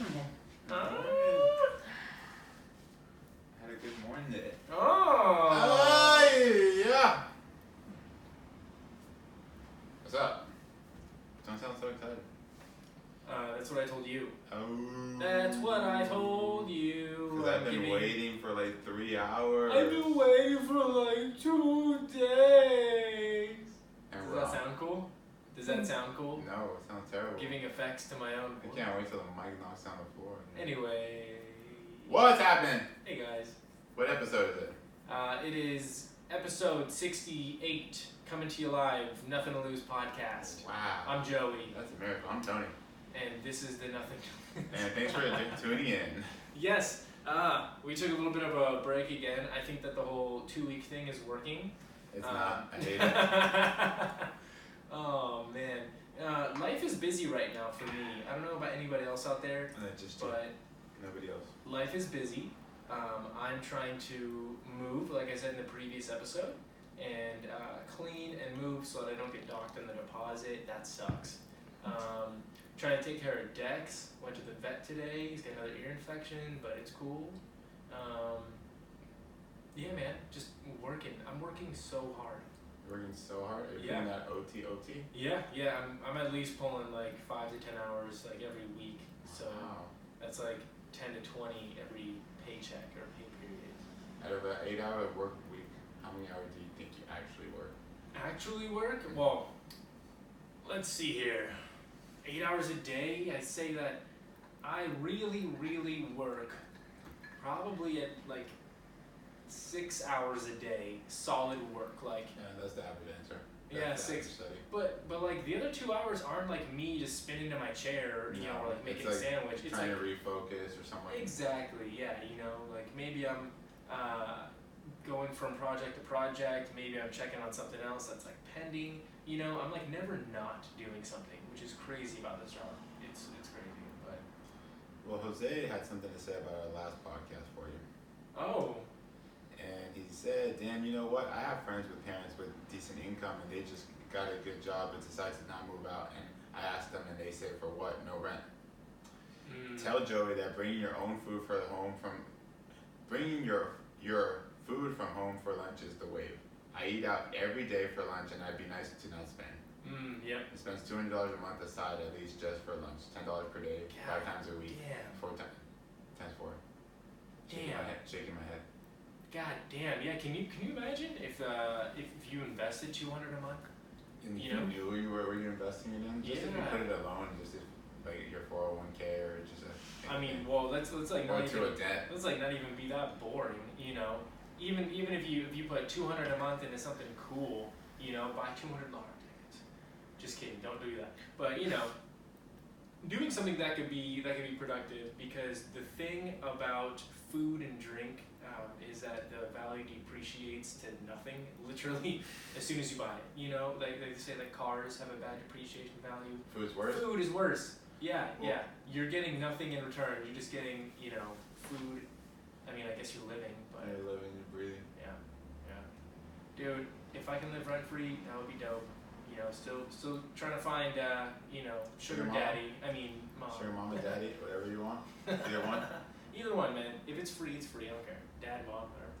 Had a good morning today. Oh! Yeah! What's up? Don't sound so excited. That's what I told you. Oh. That's what I told you. Because I've been waiting for like 3 hours. I've been waiting for like 2 days. Does that sound cool? Does that sound cool? No, it sounds terrible. Giving effects to my own voice. I can't wait till the mic knocks on the floor. Anyway. What's happening? Hey guys. What episode is it? It is episode 68, coming to you live, Nothing to Lose podcast. Wow. I'm Joey. That's a miracle. I'm Tony. And this is the Nothing to Lose. And thanks for tuning in. Yes. We took a little bit of a break again. I think that the whole 2-week thing is working. It's not. I hate it. Oh man, life is busy right now for me. I don't know about anybody else out there, but nobody else. Life is busy. I'm trying to move, like I said in the previous episode, and clean and move so that I don't get docked on the deposit. That sucks. Trying to take care of Dex. Went to the vet today. He's got another ear infection, but it's cool. Yeah, man, just working. I'm working so hard. Working so hard? Are you Yeah. doing that OT? Yeah. I'm at least pulling like 5 to 10 hours like every week. So Wow. that's like 10 to 20 every paycheck or pay period. Out of an 8-hour work week, how many hours do you think you actually work? Actually work? Well, let's see here. 8 hours a day. I say that I really work probably at like 6 hours a day, solid work. Like Yeah, that's the average answer. yeah, That's the 6. average study. But like the other 2 hours aren't like me just spinning to my chair, you know, or like making a sandwich. It's trying like to refocus or something. exactly, yeah. You know, like maybe I'm going from project to project. Maybe I'm checking on something else that's like pending. You know, I'm like never not doing something, which is crazy about this job. It's crazy, but Well, Jose had something to say about our last podcast for you. oh. And he said, damn, you know what? I have friends with parents with decent income and they just got a good job but decided to not move out. And I asked them and they say, for what? No rent. Tell Joey that bringing your own food for home bringing your food from home for lunch is the wave. I eat out every day for lunch and I'd be nice to not spend. Yep. He spends $200 a month aside at least just for lunch. $10 per day, 5 times a week. Damn. 4 times. Times 4. Shaking my head. God damn. Yeah. Can you imagine if you invested $200 a month? And You know? knew were you investing it in? Just if you Yeah. put it alone, just if, like your 401k or just a. I mean, well, let's like or not to even a debt. let's like not even be that boring. You know, even if you put $200 a month into something cool, you know, buy $200 tickets. Just kidding. Don't do that. But you know, doing something that could be productive, because the thing about food and drink is that the value depreciates to nothing literally as soon as you buy it. You know, like they say that cars have a bad depreciation value. Food's worse? Food is worse. Yeah, Cool. yeah. You're getting nothing in return. You're just getting, you know, food. I mean, I guess you're living, but You're living, you're breathing. yeah. Dude, if I can live rent free, that would be dope. You know, still trying to find, you know, sugar Sugar mama? daddy. I mean, mom. Sugar mama, daddy, whatever you want. Either one. Either one, man. If it's free, it's free. I don't care. Dad, mom, whatever.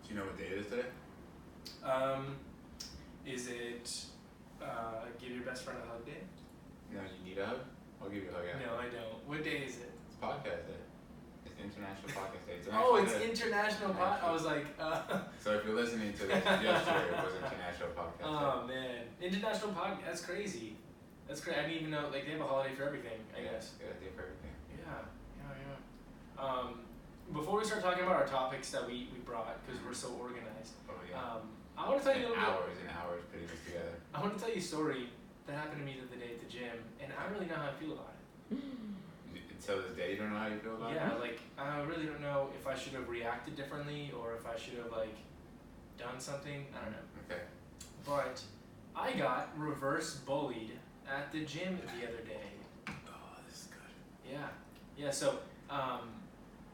Do you know what day it is today? Is it give your best friend a hug day? No, you need a hug? I'll give you a hug after. No, I don't. What day is it? It's podcast day. It's International Podcast Day. Oh, it's day. International Pod. I was like, So if you're listening to this yesterday, it was International Podcast Day. oh man, International Podcast. That's crazy. That's crazy. I didn't even know. Like they have a holiday for everything. I guess. Good idea for everything. Yeah. Before we start talking about our topics that we brought, because we're so organized, Oh yeah. I want to tell you a little bit. Hours and hours putting this together. I want to tell you a story that happened to me the other day at the gym, and I don't really know how I feel about it. Until this day, you don't know how you feel about it? Yeah, like I really don't know if I should have reacted differently or if I should have like done something. I don't know. Okay. But I got reverse bullied at the gym the other day. Oh, this is good. Yeah. So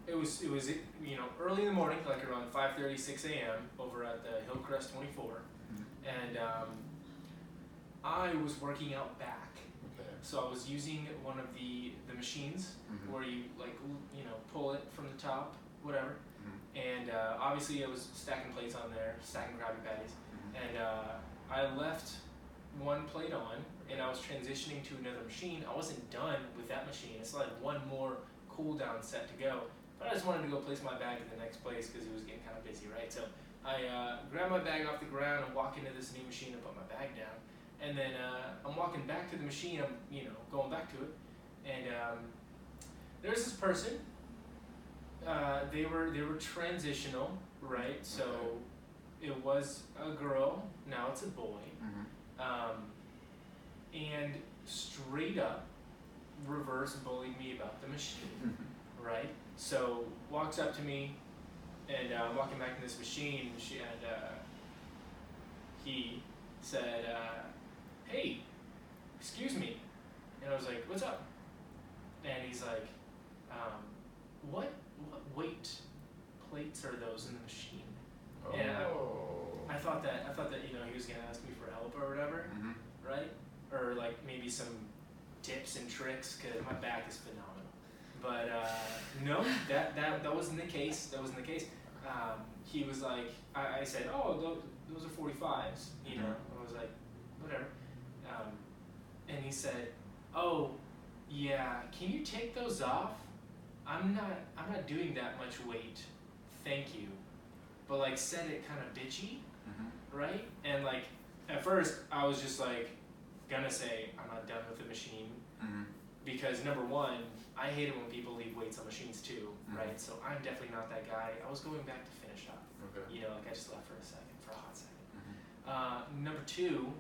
it was you know early in the morning, like around 5:30, 6 a.m. over at the Hillcrest 24, and I was working out back. Okay. So I was using one of the machines where you pull it from the top, whatever. And obviously I was stacking plates on there, stacking Krabby Patties. And I left one plate on, and I was transitioning to another machine. I wasn't done with that machine. It's like one more cool down set to go. But I just wanted to go place my bag in the next place because it was getting kind of busy, right? So I grab my bag off the ground and walk into this new machine and put my bag down. And then I'm walking back to the machine. I'm going back to it, and there's this person. They were transitional, right? So it was a girl. Now it's a boy. And straight up reverse bullied me about the machine, right? So walks up to me, and walking back to this machine, he said, "Hey, excuse me," and I was like, "What's up?" And he's like, "What weight plates are those in the machine?" Oh. And I thought that he was gonna ask me for help or whatever, right? Or like maybe some tips and tricks because my back is phenomenal. But no, that wasn't the case. That wasn't the case. He was like, I said, "Oh, those are 45s," I was like, whatever. And he said, "Oh, yeah. Can you take those off? I'm not doing that much weight. Thank you." But like said it kind of bitchy, right? And like at first I was just like gonna say I'm not done with the machine because number one, I hate it when people leave weights on machines too, right? So I'm definitely not that guy. I was going back to finish up. Okay. Like I just left for a hot second. Number two,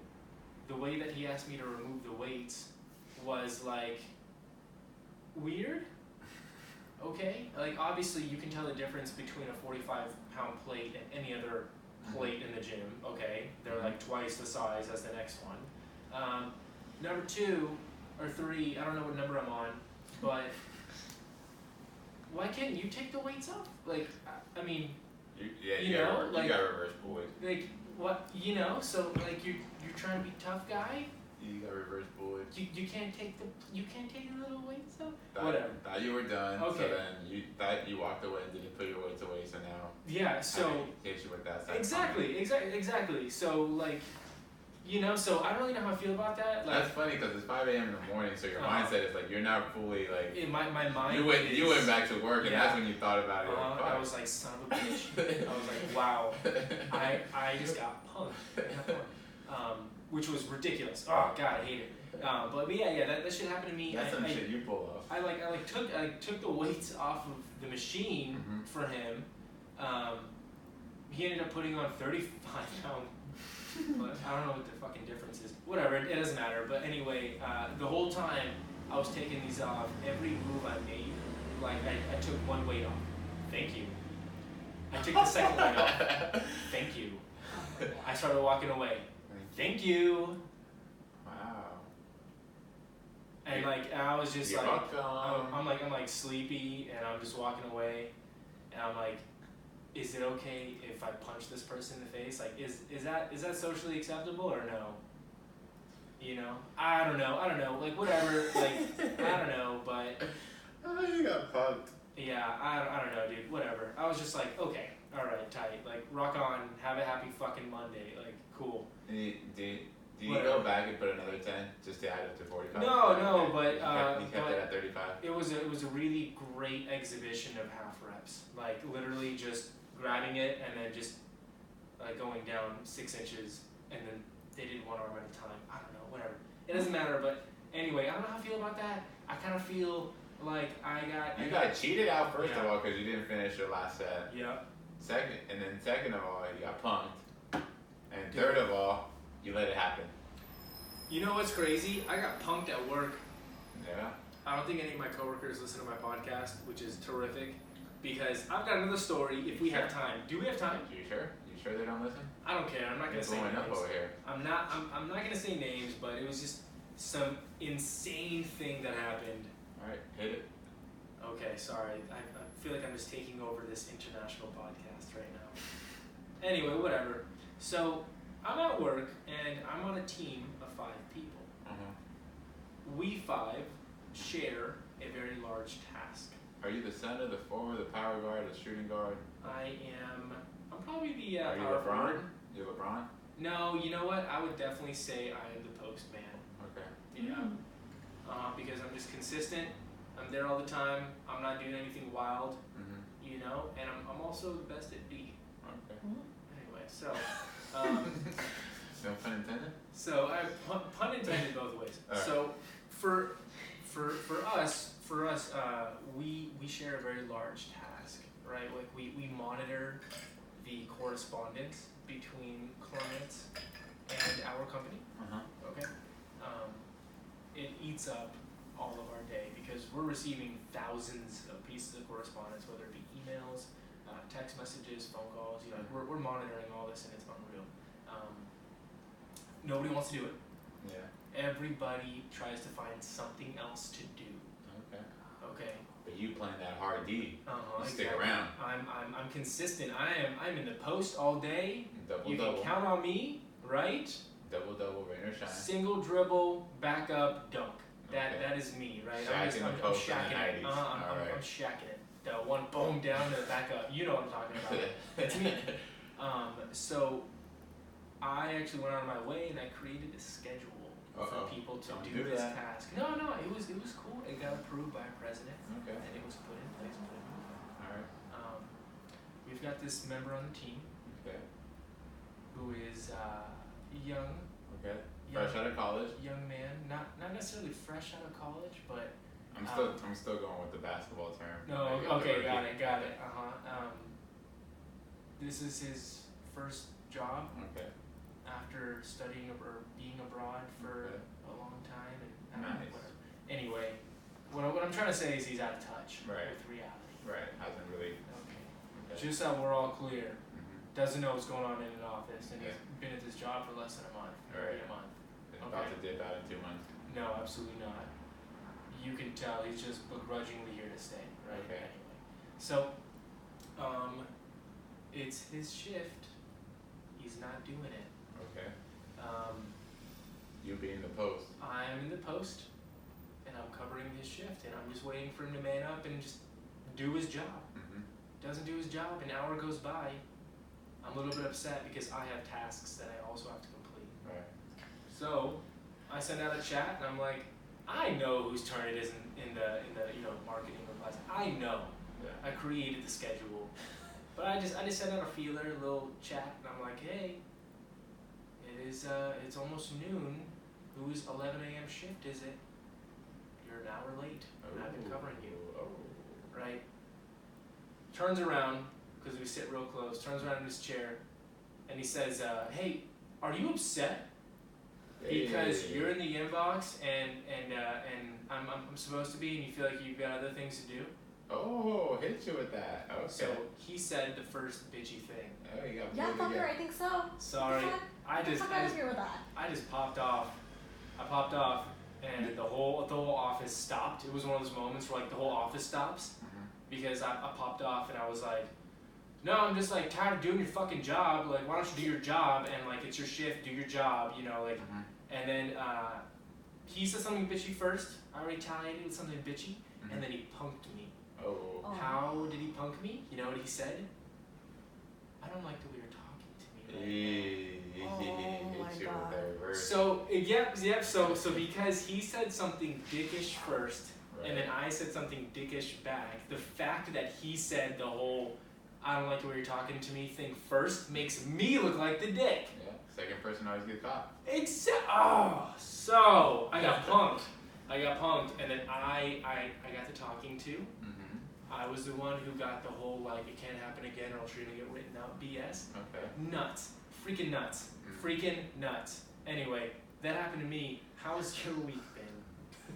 the way that he asked me to remove the weights was like weird. Okay, like obviously you can tell the difference between a 45-pound plate and any other plate in the gym. Okay, they're like twice the size as the next one. Number two or three, I don't know what number I'm on, but why can't you take the weights off? Like, I mean, you got reverse bullied. Like what? So like you're trying to be tough guy. You got reverse bullied. You can't take the little weights off. Whatever. Thought you were done. Okay. So then you thought you walked away and didn't put your weights away. So now. Yeah. So. I hit you with that. Exactly. So like, so I don't really know how I feel about that. Like, that's funny because it's 5 a.m. in the morning, so your mindset is like you're not fully like. My mind. You went back to work, and that's when you thought about it. I was like, son of a bitch. I was like, wow. I just got punked. Which was ridiculous. Oh God, I hate it. But yeah, that shit happened to me. That's some shit you pull off. I took the weights off of the machine for him. He ended up putting on 35 pounds. But I don't know what the fucking difference is. Whatever, it doesn't matter. But anyway, the whole time I was taking these off, every move I made, like I took one weight off. Thank you. I took the second weight off. Thank you. I started walking away. Thank you. Wow. And like I was just You're like, welcome. I'm like sleepy, and I'm just walking away, and I'm like, is it okay if I punch this person in the face? Like, is that socially acceptable or no? I don't know. Like whatever. Like I don't know, but. Oh, you got punked. Yeah, I don't know, dude. Whatever. I was just like, okay, all right, tight. Like rock on. Have a happy fucking Monday. Like cool. Do you go back and put another 10 just to add up to 45? No, but you kept it at 35. It was a really great exhibition of half reps. Like literally just grabbing it and then just like going down 6 inches, and then they did one arm at a time. I don't know, whatever. It doesn't matter. But anyway, I don't know how I feel about that. I kind of feel like You got cheated out first of all because you didn't finish your last set. Yeah. Second of all, you got punked. And third of all, you let it happen. You know what's crazy? I got punked at work. Yeah. I don't think any of my coworkers listen to my podcast, which is terrific, because I've got another story if we have time. Do we have time? You sure? You sure they don't listen? I don't care. I'm not gonna say blowing names. up over here. I'm not gonna say names, but it was just some insane thing that happened. All right, hit it. Okay, sorry. I feel like I'm just taking over this international podcast right now. Anyway, whatever. So I'm at work and I'm on a team of 5 people. we 5 share a very large task. Are you the center, the forward, the power guard, the shooting guard? I'm probably the Are you power LeBron? forward. You LeBron? No, you know what? I would definitely say I am the post man. Okay. Yeah. Because I'm just consistent. I'm there all the time. I'm not doing anything wild. Mm-hmm. You know, and I'm also the best at B. Okay. Anyway, so. No pun intended? So pun intended both ways. Right. So for us, we share a very large task, right? Like we monitor the correspondence between clients and our company. Okay. It eats up all of our day because we're receiving thousands of pieces of correspondence, whether it be emails, text messages, phone calls. You know, we're monitoring all this, and it's unreal. Nobody wants to do it. Yeah. Everybody tries to find something else to do. Okay. Okay. But you playing that hard D. You stick Exactly. around. I'm consistent. I'm in the post all day. Double You double. can count on me, right? Double double, rain or shine. Single dribble, back up, dunk. Okay. That is me, right? Shaq in the post in the shacking it. 90s. I'm Alright. shacking it. The one boom down to the back up. You know what I'm talking about. That's me. So I actually went out of my way and I created a schedule for people to Don't do do this that. task. No, it was cool. It got approved by a president, Okay. and it was put in place. Alright. We've got this member on the team Okay. who is young, Okay. Fresh out of college. young man, not necessarily fresh out of college, but I'm still going with the basketball term. no. Like, Okay, the rookie. got it. This is his first job Okay. after studying or being abroad for Okay. a long time, and Nice. whatever. Anyway, what I'm trying to say is he's out of touch Right. with reality. Right. Hasn't really. Okay. Okay. Just so we're all clear, Mm-hmm. doesn't know what's going on in an office, and Yeah. he's been at this job for less than a month, maybe Right. a month. It's about to dip out in 2 months. No, absolutely not. You can tell he's just begrudgingly here to stay, right? Okay. Anyway, so it's his shift. He's not doing it. Okay. You You being the post. I'm in the post, and I'm covering his shift, and I'm just waiting for him to man up and just do his job. Mm-hmm. Doesn't do his job, an hour goes by. I'm a little bit upset because I have tasks that I also have to complete. Right. So I send out a chat, and I'm like, I know whose turn it is in the marketing replies. I know. Yeah. I created the schedule, but I just sent out a feeler, a little chat, and I'm like, hey, it's almost noon. Whose 11 a.m. shift is it? You're an hour late, and I've been covering you. Oh. Right? Turns around, because we sit real close, turns around in his chair, and he says, hey, are you upset? Because Hey. you're in the inbox and I'm supposed to be, and you feel like you've got other things to do? Oh, hit you with that. Okay. So he said the first bitchy thing. Oh, you got Yeah, really fucker, good. I think so. Sorry, I Get the just fuck out of here with that. I just popped off. I popped off, and the whole office stopped. It was one of those moments where like the whole office stops Mhm. because I popped off and I was like, no, I'm just like tired of doing your fucking job. Like, why don't you do your job? And like, it's your shift, do your job. You know, like. Mhm. And then he said something bitchy first. I retaliated with something bitchy, and then he punked me. Oh. Oh. How did he punk me? You know what he said? I don't like the way you're talking to me right Oh my Hit you God. with that now. reverse. So, yep. So because he said something dickish first, and then I said something dickish back, the fact that he said the whole "I don't like the way you're talking to me" thing first makes me look like the dick. Yeah. Second person always gets caught. So I got punked. And then I got to talking to. Mm-hmm. I was the one who got the whole like it can't happen again or else you're gonna get written out BS. Okay. Nuts. Freaking nuts. Mm. Freaking nuts. Anyway, that happened to me. How's your week been?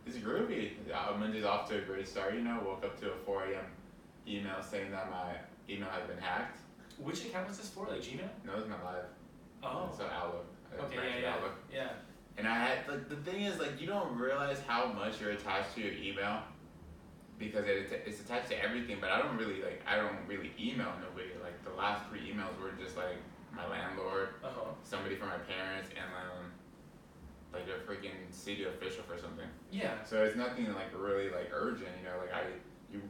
It's groovy. Monday's off to a great start. You know, woke up to a 4 a.m. email saying that my email had been hacked. Which account was this for? Like Gmail? No, it's not live. Oh. It's Outlook. Okay, Branch of yeah. Outlook. Yeah. And I had like the thing is like you don't realize how much you're attached to your email because it's attached to everything. But I don't really email nobody. Like the last 3 emails were just like my landlord, Uh-huh. somebody from my parents, and like a freaking city official for something. Yeah. So it's nothing like really like urgent, you know. Like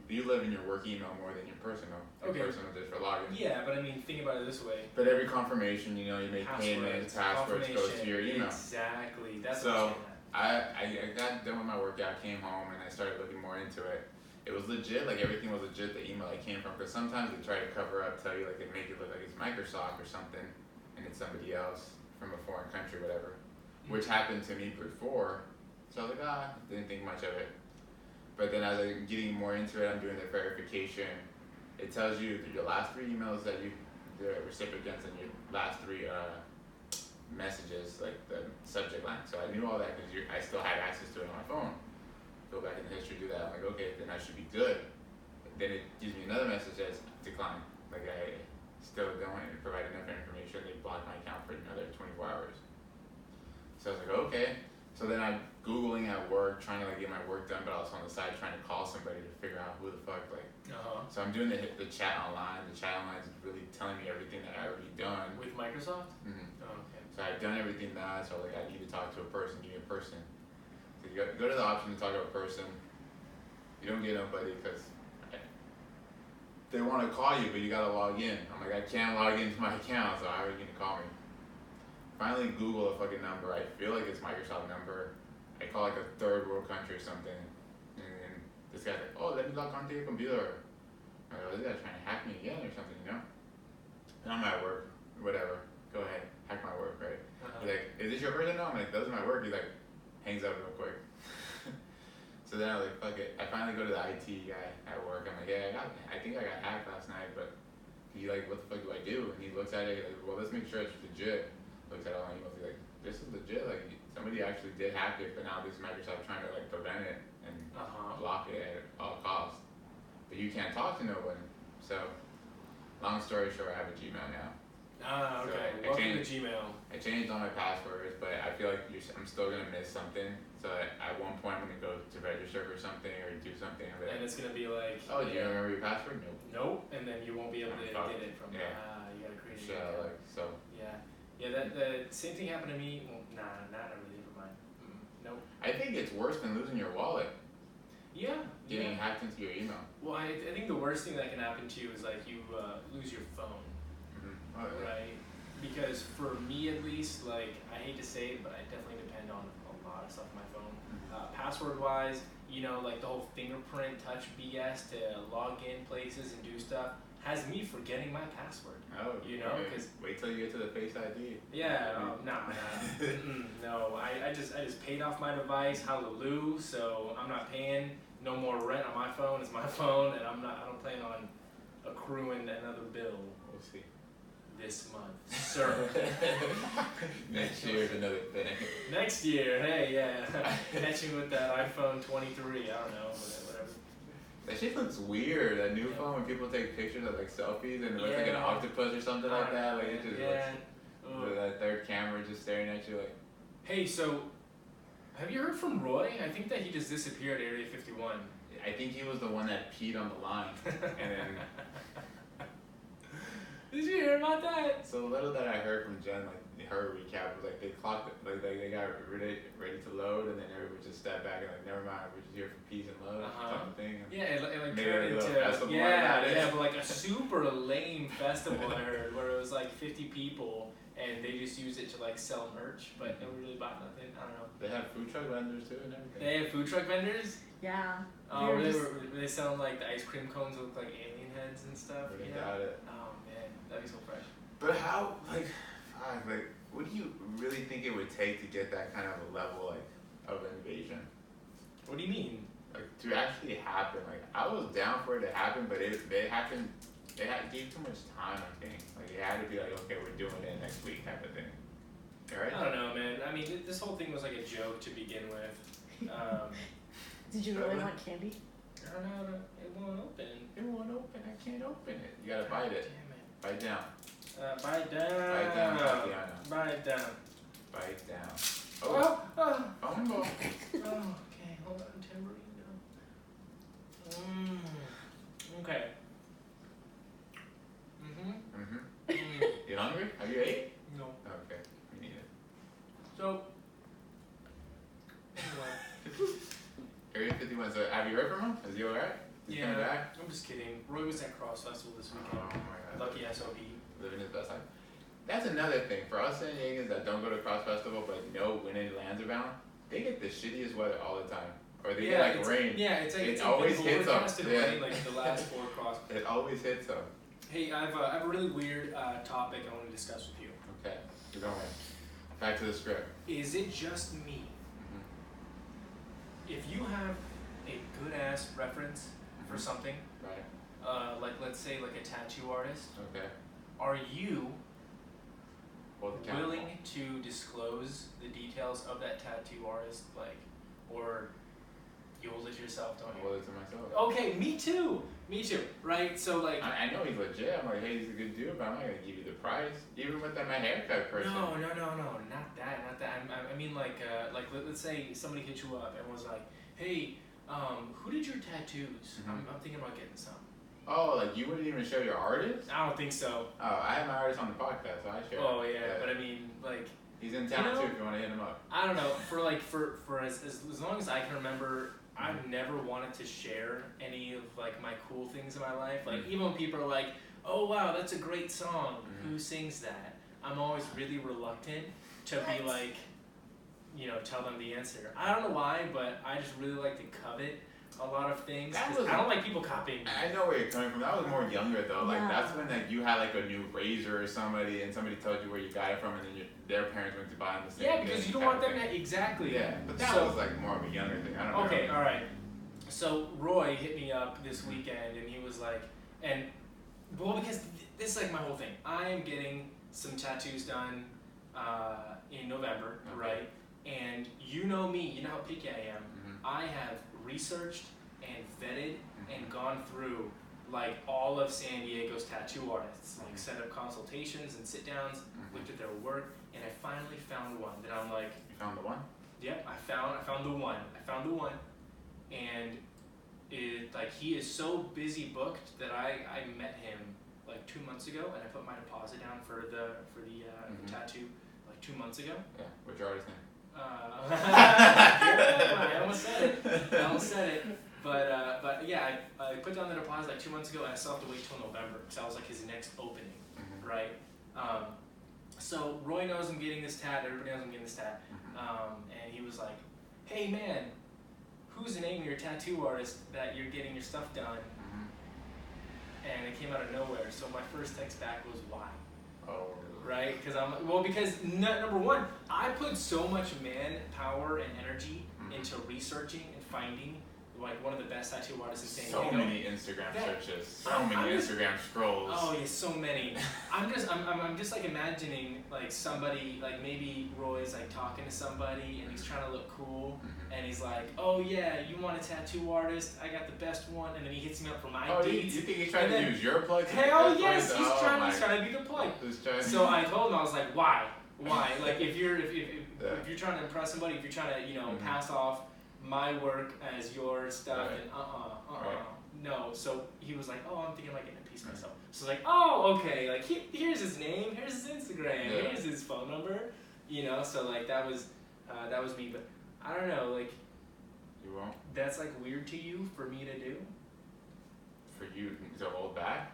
you live in your work email more than your personal. Your Okay. personal just for login. Yeah, but I mean, think about it this way. But every confirmation, you know, you make payments, passwords goes to your email. Exactly. That's So what I'm I got done with my workout, came home, and I started looking more into it. It was legit, like everything was legit. The email I came from, because sometimes they try to cover up, tell you like they make it look like it's Microsoft or something, and it's somebody else from a foreign country, whatever. Which happened to me before, so I was like, didn't think much of it. But then as I'm getting more into it, I'm doing the verification. It tells you your last 3 emails that the recipients, and your last 3 messages, like the subject line. So I knew all that because I still had access to it on my phone. Go back in the history, do that. I'm like, okay, then I should be good. Then it gives me another message that's declined. Like I still don't provide enough information. They blocked my account for another 24 hours. So I was like, okay. So then I'm Googling at work, trying to like get my work done, but also on the side trying to call somebody to figure out who the fuck like. So I'm doing the chat online. The chat online is really telling me everything that I already done. With Microsoft? Mm-hmm. Oh, okay. So I've done everything that. So like I need to talk to a person. Give me a person. So you go to the option to talk to a person. You don't get nobody because they want to call you, but you gotta log in. I'm like, I can't log into my account, so how are you gonna call me? Finally Google a fucking number. I feel like it's Microsoft number. I call like a third world country or something. And this guy's like, oh, let me log onto your computer. I'm like, oh, this guy's trying to hack me again or something, you know? And I'm at work, whatever. Go ahead, hack my work, right? He's like, is this your person? No, I'm like, this is my work. He's like, hangs up real quick. So then I was like, fuck it. I finally go to the IT guy at work. I'm like, yeah, I think I got hacked last night, but he's like, what the fuck do I do? And he looks at it, he's like, well, let's make sure it's legit. Looks at all my emails, he's like, this is legit. Like, somebody actually did hack it, but now this is Microsoft trying to like prevent it and block it at all costs. But you can't talk to nobody. So, long story short, I have a Gmail now. Okay. So Welcome to Gmail. I changed all my passwords, but I feel like I'm still gonna miss something. So at one point I'm gonna go to register for something or do something. And it's gonna be like, oh, do you remember your password? Nope. Nope. And then you won't be able to get it from you gotta create it. Like so. Yeah. That the same thing happened to me. Well, not really for mine. Nope. I think it's worse than losing your wallet. Yeah. Getting hacked into your email. Well, I think the worst thing that can happen to you is like you lose your phone. Oh, yeah. Right? Because for me at least, like, I hate to say it, but I definitely depend on a lot of stuff on my phone. Password wise, you know, like the whole fingerprint touch BS to log in places and do stuff has me forgetting my password. Oh, you know, because wait till you get to the Face ID. Yeah, no. I just paid off my device, hallelujah. So I'm not paying no more rent on my phone. It's my phone, and I don't plan on accruing another bill. We'll see. This month, sir. Next year's another thing. Next year, hey, yeah. Catch you with that iPhone 23, I don't know, whatever. That shit looks weird, that new phone when people take pictures of like selfies and it looks like an octopus or something like that. Like it just looks, with that third camera just staring at you like. Hey, so, have you heard from Roy? I think that he just disappeared at Area 51. I think he was the one that peed on the line. And then. Did you hear about that? So little that I heard from Jen, like her recap was like they clocked it, like they got ready to load, and then everyone just stepped back and like never mind, we're just here for peace and love, type of thing. Yeah, it like turned into but like a super lame festival I heard where it was like 50 people and they just used it to like sell merch, but nobody really bought nothing. I don't know. They have food truck vendors too and everything. They have food truck vendors? Yeah. Oh, were they selling like the ice cream cones that look like alien heads and stuff? They got it. Oh man, that'd be so fresh. But how, like, what do you really think it would take to get that kind of a level, like, of invasion? What do you mean? Like, to actually happen. Like, I was down for it to happen, but they happened, gave too much time, I think. Like, it had to be like, okay, we're doing it next week type of thing. Right? I don't know, man. I mean, this whole thing was like a joke to begin with. Did you really want candy? I don't know. It won't open. It won't open. I can't open it. You gotta bite it. Damn it. Bite down. Bite down. Bite down, Tatiana. Bite down. Bite down. Oh. Fumble. Okay, hold on, tambourine. Okay. You hungry? Have you ate? No. Okay, me neither. So, So have you heard from him? Is he alright? Yeah, I'm just kidding. Roy was at Cross Festival this weekend. Oh my god. Lucky SOB. Living his best life. That's another thing. For us San Diegans that don't go to Cross Festival but know when it lands around, they get the shittiest weather all the time. Or they get like rain. Yeah, it's like it always hits them. Rain, like the last 4 Cross. It always hits them. Hey, I have a really weird topic I want to discuss with you. Okay, keep going. Back to the script. Is it just me? Mm-hmm. If you have a good ass reference for something, right? like let's say like a tattoo artist, okay, are you willing accountable to disclose the details of that tattoo artist, like, or you hold it to yourself, don't I you? hold it to myself. Okay, me too, right? So like, I know he's legit. I'm like, hey, he's a good dude, but I'm not gonna give you the price. Even with that, my haircut person. no, not that. I mean like let's say somebody hit you up and was like, hey, who did your tattoos? Mm-hmm. I'm thinking about getting some. Oh, like you wouldn't even show your artist? I don't think so. Oh, I have my artist on the podcast, so I share. Oh yeah, but I mean like. He's in town too if you want to hit him up. I don't know. For as long as I can remember, I've never wanted to share any of like my cool things in my life. Like even when people are like, "Oh wow, that's a great song. Who sings that?" I'm always really reluctant to be like, tell them the answer. I don't know why, but I just really like to covet a lot of things. I don't like people copying me. I know where you're coming from. That was more younger though. Like Yeah. that's when like you had like a new razor or somebody, and somebody told you where you got it from, and then their parents went to buy them the same. Yeah, because you don't want them to exactly. Yeah, but that was like more of a younger thing. I don't know. Okay, all right. So Roy hit me up this weekend, and he was like, because this is like my whole thing. I am getting some tattoos done in November, right? And you know me, you know how picky I am. I have researched and vetted and gone through like all of San Diego's tattoo artists, like set up consultations and sit downs, looked at their work, and I finally found one that I'm like. You found the one? Yep, I found the one. And he is so busy booked that I met him like 2 months ago, and I put my deposit down for the tattoo like 2 months ago. Yeah. What's your artist name? I almost said it. But yeah, I put down the deposit like 2 months ago, and I still have to wait till November because that was like his next opening, right? So Roy knows I'm getting this tat. Everybody knows I'm getting this tat. And he was like, "Hey man, who's the name of your tattoo artist that you're getting your stuff done?" And it came out of nowhere. So my first text back was, "Why?" Oh. Right? Because number one, I put so much manpower and energy into researching and finding like one of the best tattoo artists in San Diego. So many Instagram searches, so many Instagram scrolls. Oh yeah, so many. I'm just like imagining like somebody, like maybe Roy's like talking to somebody and he's trying to look cool, and he's like, "Oh yeah, you want a tattoo artist? I got the best one." And then he hits me up for my dates. You think he's trying to use your plug? Hell yes, he's trying to be the plug. So I told him, I was like, "Why? Like if you're trying to impress somebody, if you're trying to pass off my work as your stuff, and no." So he was like, "Oh, I'm thinking about getting a piece myself." So like, "Oh, okay, like here's his name, here's his Instagram, here's his phone number," So like that was me, but I don't know, like, you won't. That's like weird to you for me to do. For you to hold back?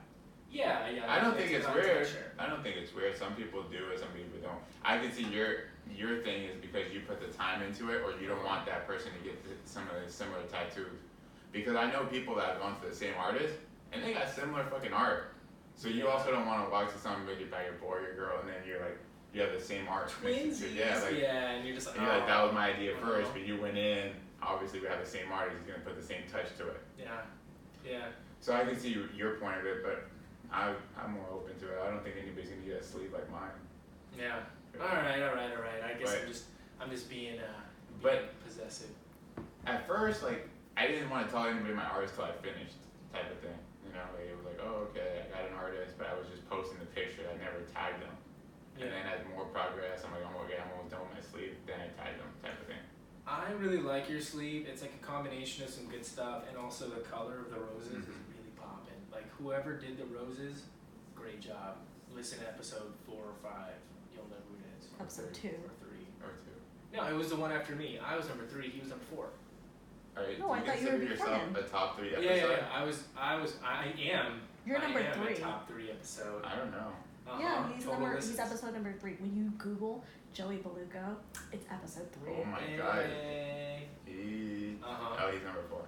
Yeah. I don't think it's weird. I don't think it's weird. Some people do it, some people don't. I can see your thing is because you put the time into it, or you don't want that person to get some of the similar tattoos. Because I know people that have gone to the same artist, and they got similar fucking art. So you also don't want to walk to somebody about your boy or your girl, and then you're like, you have the same art. Twinsies. And you're just like, like, that was my idea first, but you went in, obviously we have the same artist, he's going to put the same touch to it. Yeah. So I can see your point of it, but I'm more open to it. I don't think anybody's going to get a sleeve like mine. Yeah. All right. I guess I'm just being possessive. At first, like, I didn't want to tell anybody my artist till I finished, type of thing. Like, it was like, oh, okay, I got an artist, but I was just posting the picture. I never tagged them. And then as more progress, I'm like, I'm almost done with my sleeve. Then I tagged them, type of thing. I really like your sleeve. It's like a combination of some good stuff, and also the color of the roses is really popping. Like, whoever did the roses, great job. Listen to episode 4 or 5. You'll know who it is. Episode 2. Or 3. Or 2. No, it was the one after me. I was number 3. He was number 4. Alright, No, do I you thought you consider were yourself beforehand. a top 3 episode? Yeah. I am. You're number I am 3. a top 3 episode. I don't know. Yeah, he's Total listens. he's episode number 3. When you Google Joey Beluga, it's episode 3. Oh my god. Hey. Oh, he's number 4.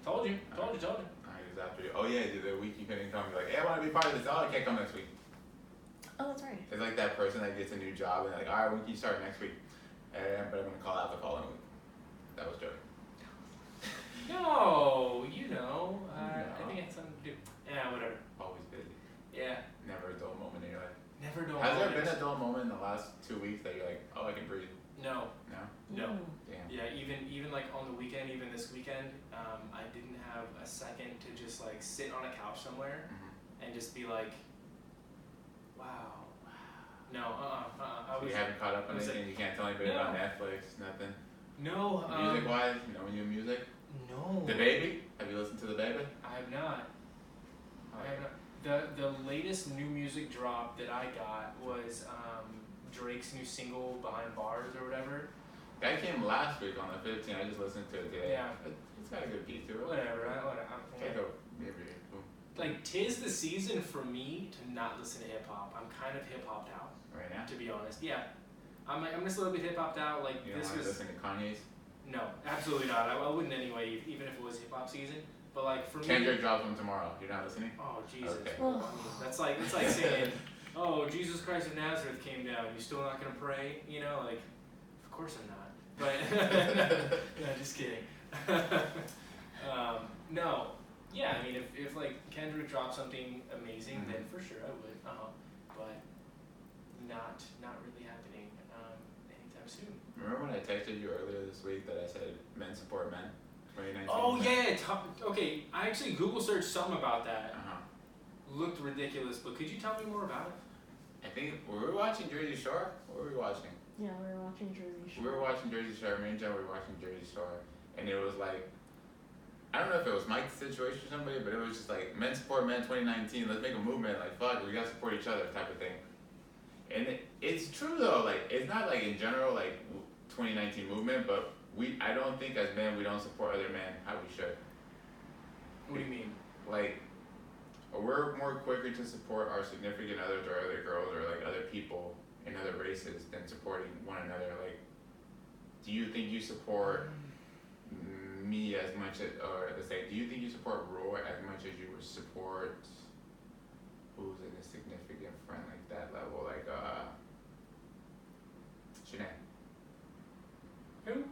Told you. Oh, he was after you. Oh yeah, dude, the week you couldn't come, you're like, hey, I want to be part of this. Oh, I can't come next week. Oh, that's right. It's like that person that gets a new job and like, alright, when can you start next week? But I'm gonna call out the following week. That was Joey. No, I think it had something to do. Yeah, whatever. Always busy. Yeah. Never a dull moment in your life. Never dull Has moment. there been a dull moment in the last 2 weeks that you're like, oh, I can breathe? No. No? No. Damn. Yeah, even like on the weekend, even this weekend, I didn't have a second to just like sit on a couch somewhere and just be like, wow. No, I So was. you haven't caught up on anything? You can't tell anybody about Netflix, nothing? No. Music-wise, any new music? No. The Baby? Have you listened to The Baby? I have not. Oh, I have not. The latest new music drop that I got was Drake's new single "Behind Bars" or whatever. That came last week on the 15th. I just listened to it today. Yeah. It's got a good beat to it. Whatever. Take a maybe. Like, 'tis the season for me to not listen to hip hop. I'm kind of hip hopped out, Right now? to be honest. Yeah, I'm just a little bit hip hopped out. Like You don't this want was to listen to Kanye's? no, absolutely not. I wouldn't anyway, even if it was hip hop season. But like for Kendrick me, drops one tomorrow. You're not listening? oh Jesus, Okay. I mean, that's like saying, oh Jesus Christ of Nazareth came down. You still not gonna pray? Like, of course I'm not. But no, just kidding. No. Yeah, I mean, if like Kendrick dropped something amazing, then for sure I would. But not really happening anytime soon. Remember when I texted you earlier this week that I said men support men? 2019? Oh yeah. Okay, I actually Google searched something about that. Looked ridiculous, but could you tell me more about it? I think, were we watching Jersey Shore? What were we watching? Yeah, we were watching Jersey Shore. We were watching Jersey Shore. Me and Jen were watching Jersey Shore. And it was like, I don't know if it was Mike's situation or somebody, but it was just like, men support men 2019. Let's make a movement. Like, fuck, we gotta support each other type of thing. And it's true though. Like, it's not like in general, like, 2019 movement, but I don't think as men we don't support other men how we should. What do you mean? Like, we're more quicker to support our significant others or other girls or like other people in other races than supporting one another. Like, do you think you support me as much as, or let's say, do you think you support Roy as much as you would support who's in a significant friend like that level, like Shanae? Who?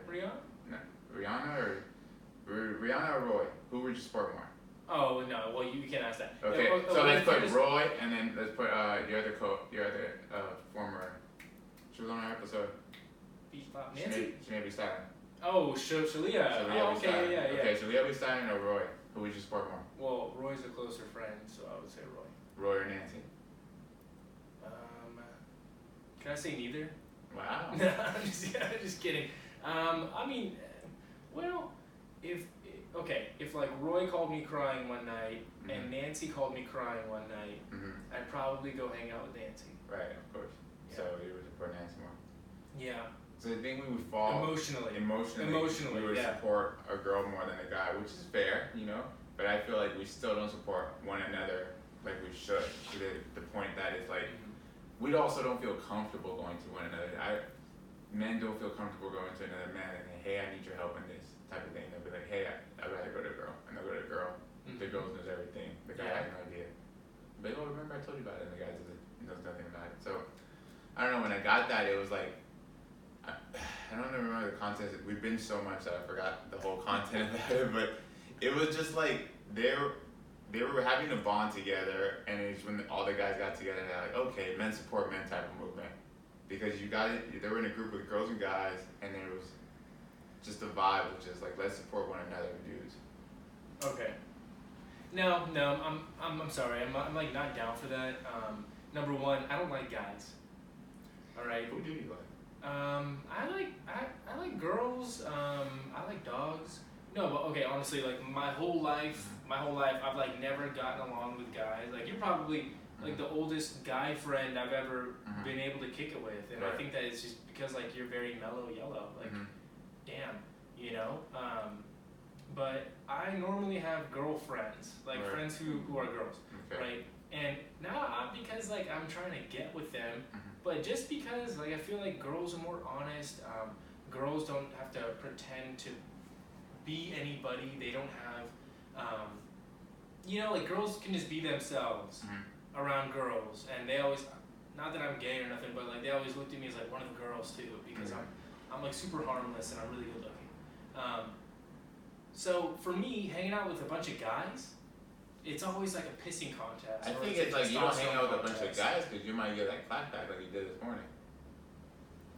Rihanna? No, Rihanna or Rihanna or Roy? Who would you support more? Oh no, well you can't ask that. Okay, so let's put Roy and then let's put your other former. She was on our episode. Beach Pop Nancy? Shanae B. Stein. Oh, Shalia. Oh, okay, yeah. Okay, Shalia B. Stein or Roy? Who would you support more? Well, Roy's a closer friend, so I would say Roy. Roy or Nancy? Can I say neither? Wow. No, I'm just kidding. I mean, well, if like Roy called me crying one night and Nancy called me crying one night, I'd probably go hang out with Nancy. Right, of course. Yeah. So you would support Nancy more. Yeah. So I think we would fall Emotionally, we would support a girl more than a guy, which is fair, But I feel like we still don't support one another like we should. To the point that it's like we also don't feel comfortable going to one another. Men don't feel comfortable going to another man and saying, hey, I need your help in this type of thing. They'll be like, hey, I'd rather go to a girl. And they'll go to a girl. The girl knows everything. The guy has no idea. But oh, remember I told you about it, and the guy knows nothing about it. So I don't know, when I got that, it was like, I don't even remember the content. We've been so much that I forgot the whole content about it, but it was just like they were having a bond together, and it's when all the guys got together and they're like, okay, men support men type of movement. Because they were in a group with girls and guys, and there was just a vibe of just like, let's support one another, dudes. Okay. No, I'm sorry. I'm like not down for that. Number one, I don't like guys. All right. Who do you like? I like girls. I like dogs. No, but okay. Honestly, like my whole life, I've like never gotten along with guys. Like you're probably like the oldest guy friend I've ever been able to kick it with, and I think that it's just because like you're very mellow yellow. Like, damn. you know. But I normally have girlfriends, like Right. friends who are girls, Okay. right? And not because like I'm trying to get with them, but just because like I feel like girls are more honest. Girls don't have to pretend to be anybody. They don't have, like girls can just be themselves around girls, and they always, not that I'm gay or nothing, but like they always looked at me as like one of the girls too, because I'm like super harmless and I'm really good looking. So for me, hanging out with a bunch of guys, it's always like a pissing contest. I or think a it's like you don't hang out with a bunch of contest. guys because you might get that clapback like you did this morning.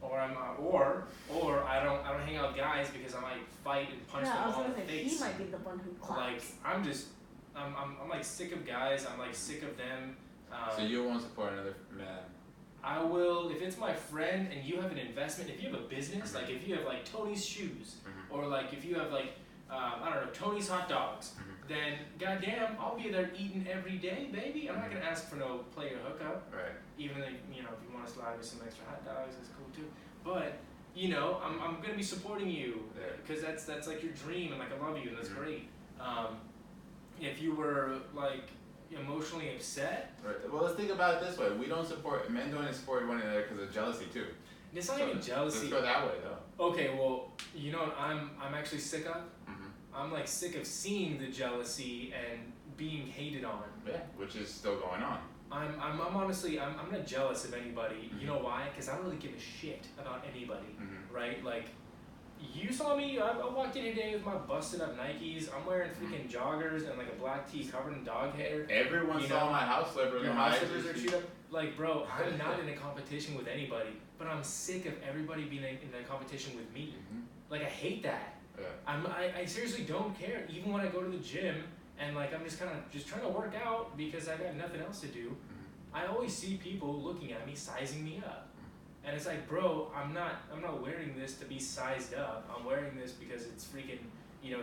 Or or I don't hang out with guys because I might fight and punch Yeah, I them was all gonna in the say face. he might be the one who Like claps. I'm like sick of guys. I'm like sick of them. So you won't support another man. I will if it's my friend and you have an investment. If you have a business, like if you have like Tony's shoes, or like if you have like I don't know, Tony's hot dogs, then goddamn, I'll be there eating every day, baby. I'm not gonna ask for no player hookup. Right. Even though, if you want to slide me some extra hot dogs, that's cool too. But I'm gonna be supporting you because that's like your dream, and like I love you, and that's great. If you were like emotionally upset, Right. Well, let's think about it this way: men don't support one another because of jealousy too. it's not even jealousy. Let's go that way though. Okay, well, you know what I'm actually sick of? I'm like sick of seeing the jealousy and being hated on. Yeah, which is still going on. I'm honestly I'm not jealous of anybody. You know why? Because I don't really give a shit about anybody, right? Like, you saw me. I walked in today with my busted up Nikes. I'm wearing freaking joggers and like a black tee covered in dog hair. Everyone saw my house slippers. Your on house my slippers are IG. chewed up. Like, bro, I'm not in a competition with anybody, but I'm sick of everybody being in a competition with me. Like, I hate that. Yeah. I seriously don't care. Even when I go to the gym and like I'm just kind of just trying to work out because I got nothing else to do, I always see people looking at me, sizing me up, and it's like, bro, I'm not wearing this to be sized up. I'm wearing this because it's freaking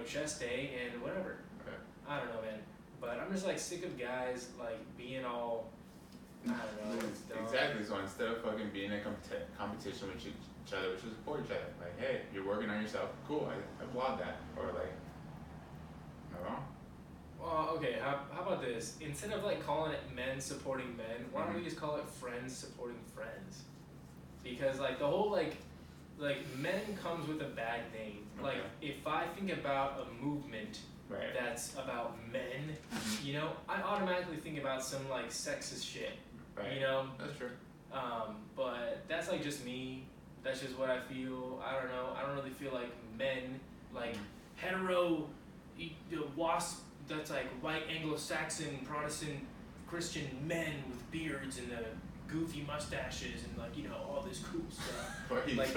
chest day and whatever. Okay. I don't know, man. But I'm just like sick of guys like being all, I don't know. It's dumb. Exactly. So instead of fucking being in competition with each other, we should support each other. Like, hey, you're working on yourself. Cool. I applaud that. Or like, am I wrong? Well, okay, how about this? Instead of like calling it men supporting men, why don't we just call it friends supporting friends? Because like the whole like men comes with a bad name. Okay. Like if I think about a movement Right. that's about men, I automatically think about some like sexist shit. Right. That's true. But that's like just me. That's just what I feel. I don't know. I don't really feel like men, like hetero, wasp. That's like white Anglo-Saxon Protestant Christian men with beards and the goofy mustaches and like all this cool stuff. Like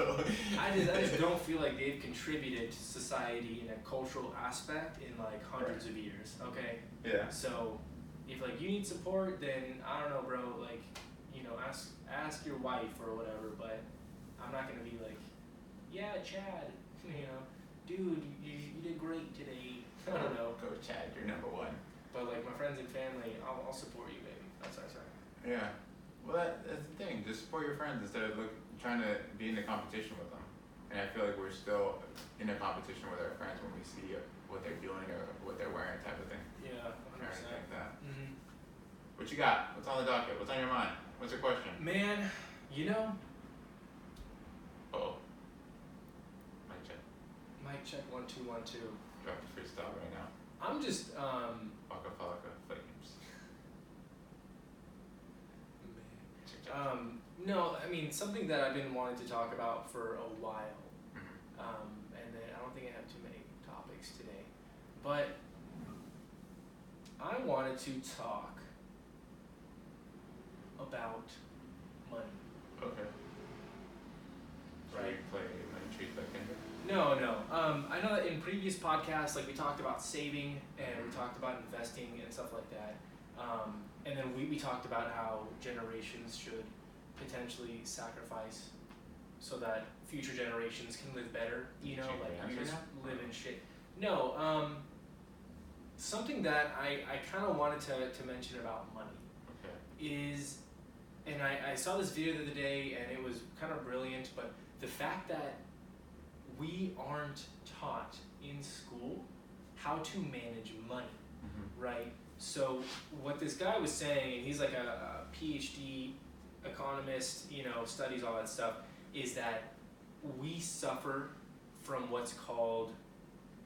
I just don't feel like they've contributed to society in a cultural aspect in like hundreds of years. Okay. Yeah. So if like you need support, then I don't know, bro. Like ask your wife or whatever. But I'm not gonna be like, yeah, Chad. Dude, you did great today. I don't know. Go Chad, you're number one. But like my friends and family, I'll support you, baby. That's what I say. Yeah. Well, that's the thing. Just support your friends instead of trying to be in a competition with them. And I feel like we're still in a competition with our friends when we see what they're doing or what they're wearing, type of thing. Yeah, Or anything 100%. like that. What you got? What's on the docket? What's on your mind? What's your question? Man, Oh. Mic check. mic check 1 2 1 2. Drop the freestyle right now. I'm just Waka Falaka Flames. no, I mean something that I've been wanting to talk about for a while. And then I don't think I have too many topics today. But I wanted to talk about money. Okay. Should Right. we play Money Tree Clicking? No. I know that in previous podcasts, like we talked about saving and we talked about investing and stuff like that. And then we talked about how generations should potentially sacrifice so that future generations can live better. Did you Like you answer just that? live in shit. No. Something that I kind of wanted to mention about money Okay. is, and I saw this video the other day and it was kind of brilliant, but the fact that we aren't taught in school how to manage money, Mm-hmm. right? So what this guy was saying, and he's like a PhD economist, studies all that stuff, is that we suffer from what's called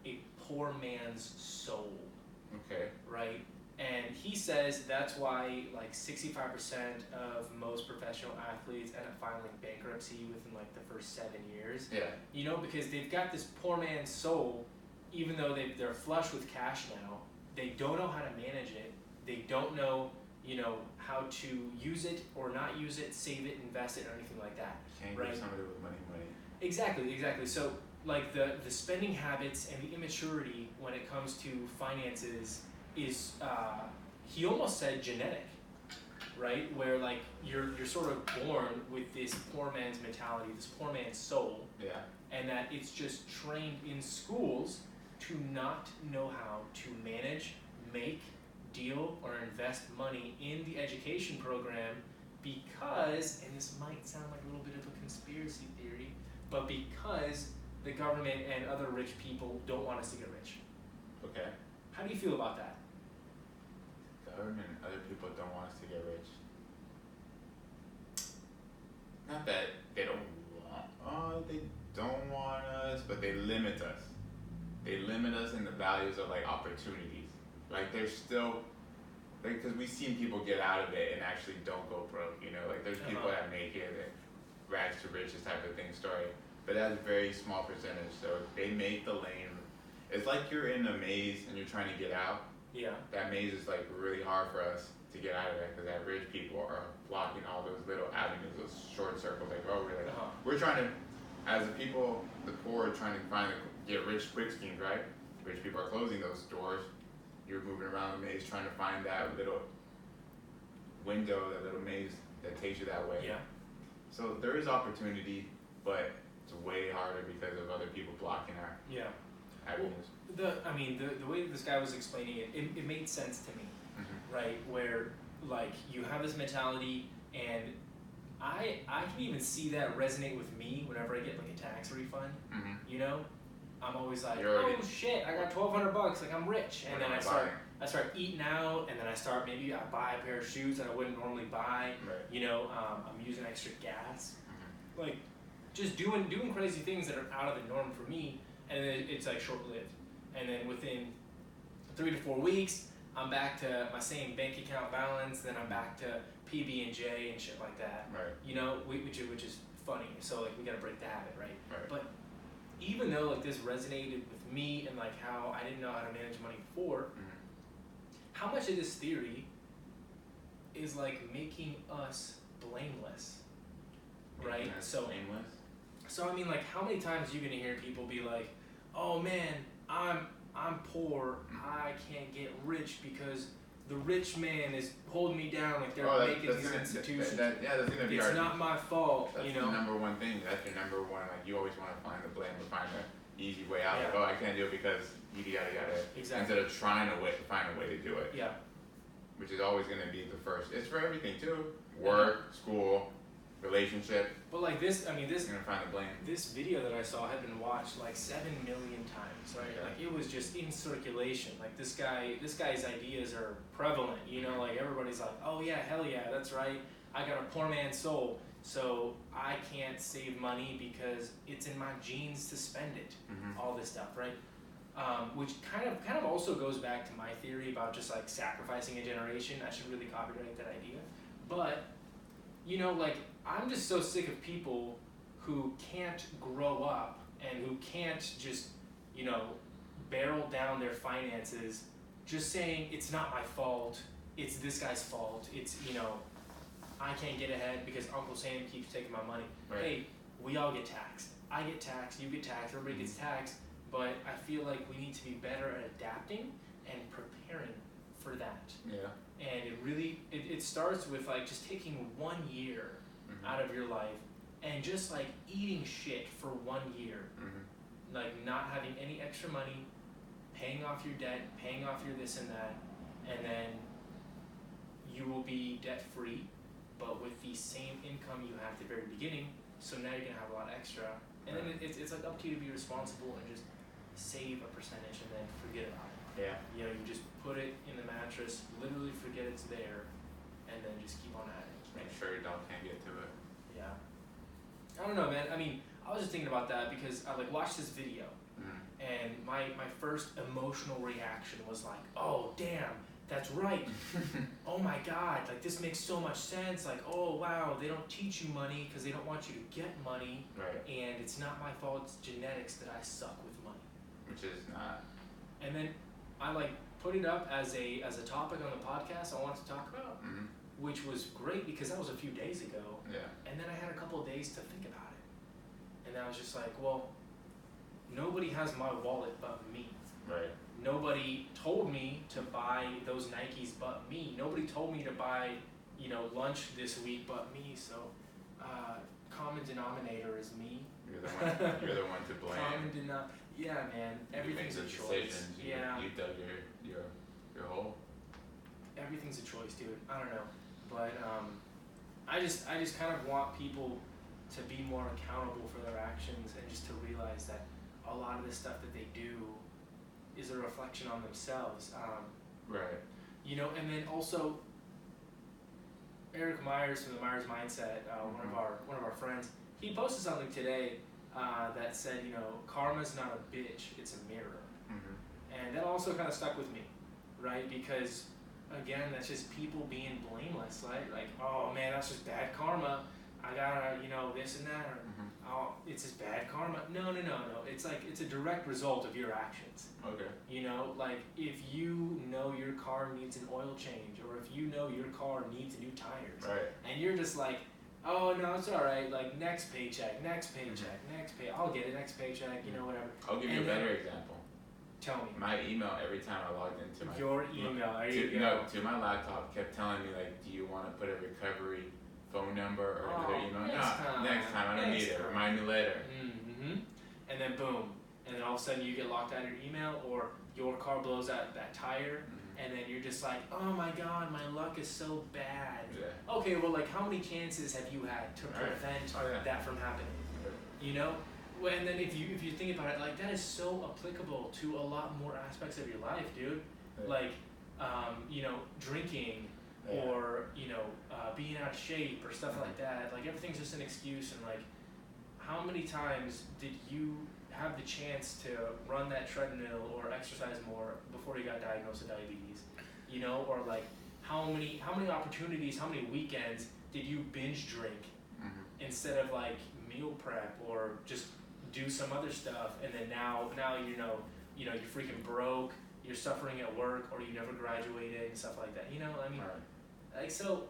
a poor man's soul, Okay. right? And he says that's why like 65% of most professional athletes end up filing bankruptcy within like the first 7 years. Yeah. Because they've got this poor man's soul, even though they're flush with cash now, they don't know how to manage it. They don't know, how to use it or not use it, save it, invest it, or anything like that. Can't right? give somebody with money. Exactly. So like the spending habits and the immaturity when it comes to finances is he almost said genetic, right? Where like you're sort of born with this poor man's mentality, this poor man's soul, Yeah. and that it's just trained in schools to not know how to manage, make, deal, or invest money in the education program because, and this might sound like a little bit of a conspiracy theory, but because the government and other rich people don't want us to get rich. Okay. How do you feel about that? Government and other people don't want us to get rich. Not that they don't want us, but they limit us. They limit us in the values of like opportunities. Like there's still, like, because we've seen people get out of it and actually don't go broke. Like there's people that make it, that rags to riches type of thing story. But that's a very small percentage. So they make the lane. It's like you're in a maze and you're trying to get out. Yeah. That maze is like really hard for us to get out of that because that rich people are blocking all those little avenues, those short circles. Like, we're trying to, as the people, the poor are trying to get rich quick schemes, right? Rich people are closing those doors. You're moving around the maze trying to find that little window, that little maze that takes you that way. Yeah. So there is opportunity, but it's way harder because of other people blocking our avenues. The way that this guy was explaining it made sense to me, right? Where like you have this mentality, and I can even see that resonate with me whenever I get like a tax refund. I'm always like, oh shit, I got $1,200, like I'm rich, and then I start eating out, and then I buy a pair of shoes that I wouldn't normally buy. Right. I'm using extra gas, like just doing crazy things that are out of the norm for me, and then it's like short lived, and then within 3 to 4 weeks, I'm back to my same bank account balance, then I'm back to PB&J and shit like that. Right. Which is funny. So like we gotta break the habit, right? Right. But even though like this resonated with me and like how I didn't know how to manage money before, how much of this theory is like making us blameless, right? Blameless. So I mean, like, how many times are you gonna hear people be like, "Oh man, I'm poor. I can't get rich because the rich man is holding me down. Like they're making these institutions. That's gonna be it's not my fault." That's the number one thing. That's your number one. Like you always want to find the blame or find the easy way out. Yeah. Like, I can't do it because yada yada. Exactly. Instead of trying to find a way to do it. Yeah. Which is always gonna be the first. It's for everything too. Work, school, relationship. But like this, You're gonna find the blame. This video that I saw had been watched like 7 million times, right? Yeah. Like it was just in circulation. Like this guy's ideas are prevalent. Like everybody's like, "Oh yeah, hell yeah, that's right. I got a poor man's soul, so I can't save money because it's in my genes to spend it." All this stuff, right? Which kind of also goes back to my theory about just like sacrificing a generation. I should really copyright that idea. But like I'm just so sick of people who can't grow up and who can't just barrel down their finances, just saying it's not my fault, it's this guy's fault, it's I can't get ahead because Uncle Sam keeps taking my money. Right. Hey, we all get taxed. I get taxed, you get taxed, everybody gets taxed. But I feel like we need to be better at adapting and preparing for that. Yeah. And it starts with like just taking 1 year out of your life and just like eating shit for 1 year. Like not having any extra money, paying off your debt, paying off your this and that, and then you will be debt free, but with the same income you had at the very beginning. So now you're gonna have a lot extra, and then it's like up to you to be responsible and just save a percentage and then forget about it. Yeah. You know, you just put it in the mattress, literally forget it's there, and then just keep on at it. Make sure your dog can't get to it. Yeah. I don't know, man. I mean, I was just thinking about that because I like watched this video, and my first emotional reaction was like, oh damn, that's right. Oh my god, like this makes so much sense. Like, oh wow, they don't teach you money because they don't want you to get money. Right. And it's not my fault, it's genetics that I suck with money. Which is not. And then I like put it up as a topic on the podcast I wanted to talk about, which was great because that was a few days ago. Yeah. And then I had a couple of days to think about it. And I was just like, well, nobody has my wallet but me. Right. Nobody told me to buy those Nikes but me. Nobody told me to buy, you know, lunch this week but me. So, common denominator is me. You're the one to blame. Yeah, man. Everything's a choice. Yeah. You dug your hole. Everything's a choice, dude. I don't know, but I just kind of want people to be more accountable for their actions and just to realize that a lot of the stuff that they do is a reflection on themselves. Right. You know, and then also Eric Myers from the Myers Mindset, one of our friends, he posted something today that said, you know, karma's not a bitch, it's a mirror. And that also kind of stuck with me, right? Because again, that's just people being blameless, right? Like, oh man, that's just bad karma. I gotta, you know, this and that. Or, oh, it's just bad karma. No. It's like, it's a direct result of your actions. Okay. You know, like if you know your car needs an oil change, or if you know your car needs new tires, right, and you're just like, oh no, it's all right. Like next paycheck, I'll get it next paycheck. You know, whatever. I'll give you a better example. Tell me. My email every time I logged into my your email. There you go. To my laptop kept telling me like, do you want to put a recovery phone number or another email? Next time. I don't need it. Remind me later. And then boom. And then all of a sudden you get locked out of your email, or your car blows out that tire, and then you're just like, oh my god, my luck is so bad. Yeah. Okay, well, like how many chances have you had to prevent that from happening? You know? Well, and then if you think about it, like that is so applicable to a lot more aspects of your life, dude. Like, you know, drinking, or you know, being out of shape or stuff like that. Like everything's just an excuse. And like, how many times did you have the chance to run that treadmill or exercise more before you got diagnosed with diabetes? You know, or like how many opportunities, how many weekends did you binge drink instead of like meal prep or just do some other stuff? And then now you know you're freaking broke, you're suffering at work, or you never graduated and stuff like that. You know, I mean, like, so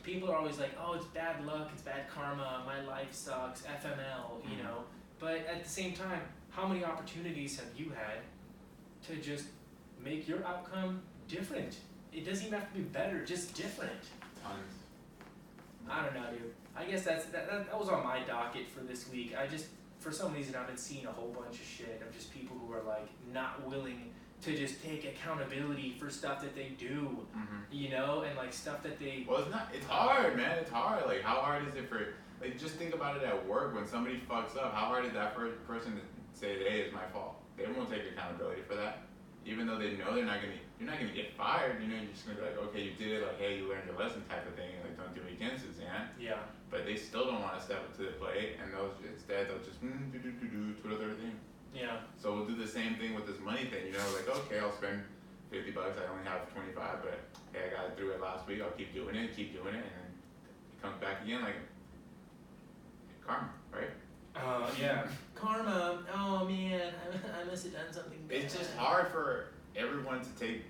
people are always like, oh, it's bad luck, it's bad karma, my life sucks, FML, you know. But at the same time, how many opportunities have you had to just make your outcome different? It doesn't even have to be better, just different. Tons. I don't know, dude. I guess that was on my docket for this week. For some reason, I've been seeing a whole bunch of shit of just people who are like not willing to just take accountability for stuff that they do, you know, and like stuff that they. Well, it's hard, man. It's hard. Like, how hard is it for? Like, just think about it at work. When somebody fucks up, how hard is that for a person to say, hey, it's my fault? They won't take accountability for that. Even though they know you're not gonna get fired, you know, you're just gonna be like, okay, you did it, like, hey, you learned your lesson type of thing, like, don't do it again, Suzanne. Yeah. But they still don't want to step up to the plate, and instead they'll just, twiddle their thing. Yeah. So we'll do the same thing with this money thing, you know, like, okay, I'll spend $50, I only have 25, but hey, I got through it last week, I'll keep doing it, and then it comes back again, like, karma, right? Yeah. Karma. Oh man, I must have done something bad. It's just hard for everyone to take.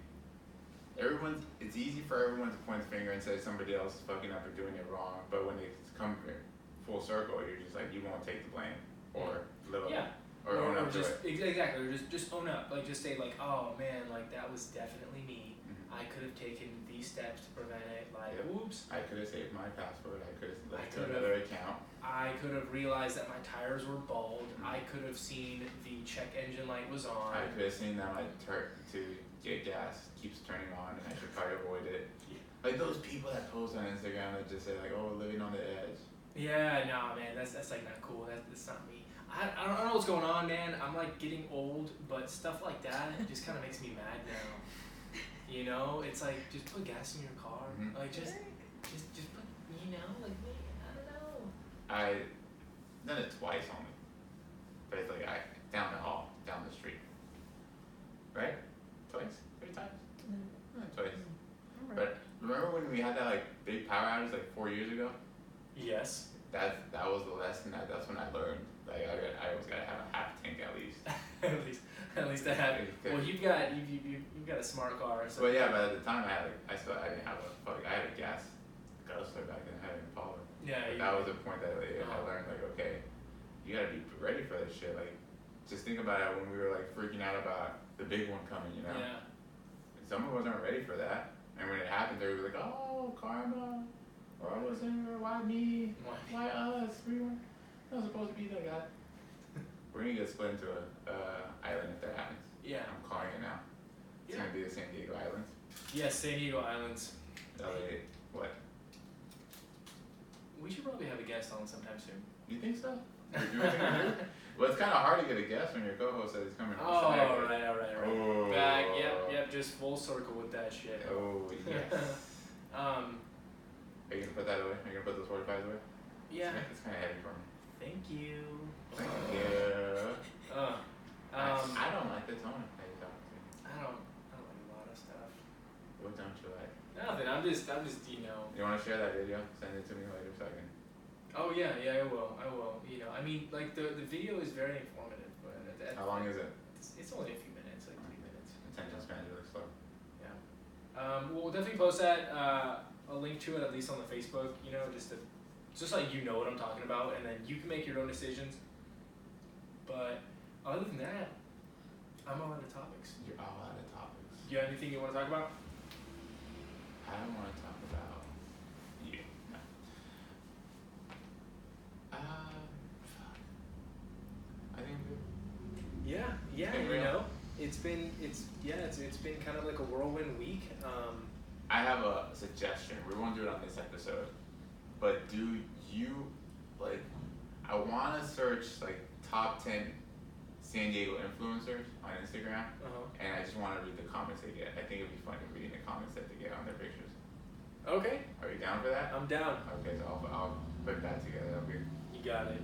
It's easy for everyone to point the finger and say somebody else is fucking up or doing it wrong. But when it comes full circle, you're just like, you won't take the blame or little. Yeah. Or own up to just, it. Exactly. Or just own up. Like just say like, oh man, like that was definitely me. I could have taken these steps to prevent it. Like, oops. I could have saved my password. I could have left to another account. I could have realized that my tires were bald. I could have seen the check engine light was on. I could have seen that my to get gas keeps turning on, and I should probably avoid it. Yeah. Like those people that post on Instagram that just say like, "Oh, living on the edge." Yeah, no, man, that's like not cool. That's not me. I don't know what's going on, man. I'm like getting old, but stuff like that just kind of makes me mad now. You know, it's like just put gas in your car. Mhm. Like just put, you know, like I don't know. I done it twice only, but it's like down the hall, down the street, right? Twice, 3 times, twice. But remember when we had that like big power outage like 4 years ago? Yes. That was the lesson. That's when I learned. Like I always gotta have a half tank at least. at least I have. Well, you've got a smart car. So But yeah, but at the time I didn't have I had a gas guzzler back then. I had an Impala. Yeah. But that was the point that like, I learned like, okay, you gotta be ready for this shit. Like, just think about it when we were like freaking out about the big one coming, you know? Yeah. And some of us aren't ready for that. And when it happened, they were like, oh, karma. Or I wasn't, or why me? Why us? We weren't not supposed to be like that. We're gonna get split into a island if that happens. Yeah. I'm calling it now. It's gonna be the San Diego Islands. Yes, San Diego Islands. LA, what? We should probably have a guest on sometime soon. You think so? Well, it's kind of hard to get a guest when your co-host says he's coming. Oh, alright. Oh. Back, yep, just full circle with that shit. Oh, yes. Are you gonna put that away? Are you gonna put those 45s away? Yeah. It's kind of heavy for me. Thank you. Thank you. I don't like the tone that you talk to me. I don't like a lot of stuff. What don't you like? Nothing. I'm just you know. You want to share that video? Send it to me later so I can. Oh yeah, I will. You know, I mean, like the video is very informative, but How long is it? It's only a few minutes, like 3 minutes. Attention span is really slow. Yeah. We'll definitely post that. A link to it at least on the Facebook. You know, just like you know what I'm talking about, and then you can make your own decisions. But other than that, I'm all out of topics. You're all out of topics. You have anything you want to talk about? I don't want to talk about you. No. I think I'm good. Yeah, Been you real. know, it's been kind of like a whirlwind week. I have a suggestion. We won't do it on this episode, but do you like? I want to search like top 10 San Diego influencers on Instagram, and I just want to read the comments they get. I think it'd be funny reading the comments that they get on their pictures. Okay. Are you down for that? I'm down. Okay, so I'll put that together. That'll be You got it.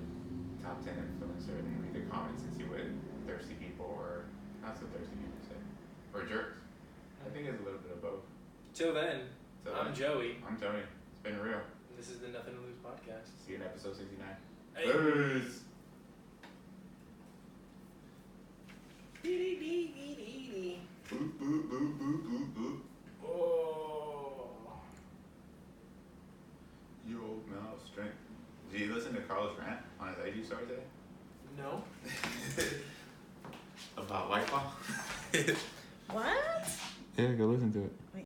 top 10 influencers and read the comments and see what thirsty people or not so thirsty people say, or jerks. I think it's a little bit of both. Till then, So I'm Joey. I'm Tony. It's been real. And this is the Nothing to Lose podcast. See you in episode 69. Hey. Peace. Boop, boop, boop, boop, boop, boop. Oh. You old mouth strength. Did you listen to Carlos rant on his IG story today? No. About white ball? What? Yeah, go listen to it.